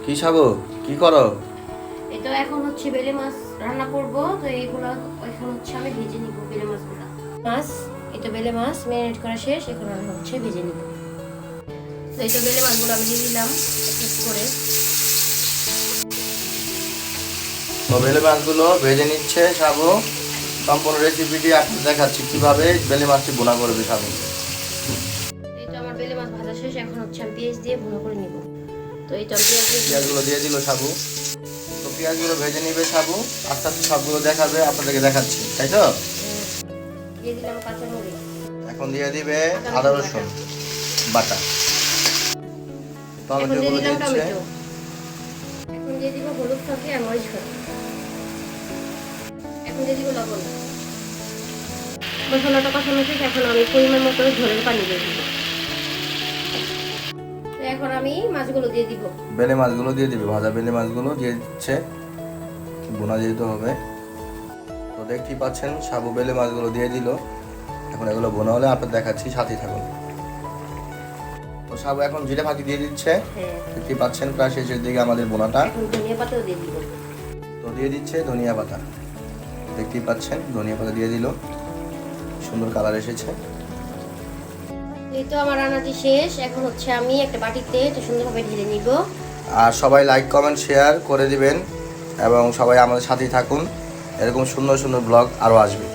কি সাবু কি করো? এটা এখন হচ্ছে বেলে মাছ রান্না করব। তো এইগুলো এখন হচ্ছে আমি ভেজে নিব বেলে মাছগুলো। এটা বেলে মাছ ম্যারিনেট করা শেষ, এখন আমি হচ্ছে ভেজে নিব। তো এই তো বেলে মাছগুলো আমি দিয়ে দিলাম এক করে। তো বেলে মাছগুলো ভেজে নিচ্ছে সাবু। সম্পূর্ণ রেসিপিটি আপনাদের দেখাচ্ছি কিভাবে বেলে মাছটি ভুনা করবে সাবু। এই তো আমার বেলে মাছ ভাজা শেষ, এখন হচ্ছে আমি পেঁয়াজ দিয়ে ভুনা করে নিব। তো এই তো পেঁয়াজগুলো দিয়ে দিল সাবু। তো পেঁয়াজগুলো ভেজে নিবে সাবু, আস্তে আস্তে সবগুলো দেখাবে, আপনাদেরকে দেখাচ্ছি, তাই তো? দিয়ে দিলাম কাঁচামরিচ। এখন দিয়ে দিবে আদা রসুন বাটা, এখন দিয়ে টমেটোগুলো দিলাম দিচ্ছে। টমেটো। এখন দিয়ে দিব হলুদ ফাঁকি আর মরিচ ফাঁকি। এখন দিয়ে দিব লবণ। মশলাটা কষানো শেষ, এখন আমি পরিমাণ মতো ঝোলের পানি দিয়ে দিব। তো এখন আমি মাছগুলো দিয়ে দিব। বেলে মাছগুলো দিয়ে দিবে, ভাজা বেলে মাছগুলো দিয়ে দিচ্ছে, বোনা যেতে হবে। তো দেখতেই পাচ্ছেন সাবু বেলে মাছগুলো দিয়ে দিল। এখন এগুলো বোনা হলে আপনার দেখাচ্ছি, সাথে থাকুন। তো সাবু এখন জিরে ফাঁকি দিয়ে দিচ্ছে। দেখতেই পাচ্ছেন প্রায় শেষের দিকে আমাদের বোনাটা। এখন ধনিয়া পাতাও দিয়ে দিব। তো দিয়ে দিচ্ছে ধনিয়া পাতা, দেখতেই পাচ্ছেন ধনিয়া পাতা দিয়ে দিল, সুন্দর কালার এসেছে। এই তো আমার রান্নাটি শেষ, এখন হচ্ছে আমি একটা বাটিতে এটা সুন্দরভাবে ঢেলে নিব। আর সবাই লাইক কমেন্ট শেয়ার করে দিবেন এবং সবাই আমাদের সাথেই থাকুন, এরকম সুন্দর সুন্দর ব্লগ আরও আসবে।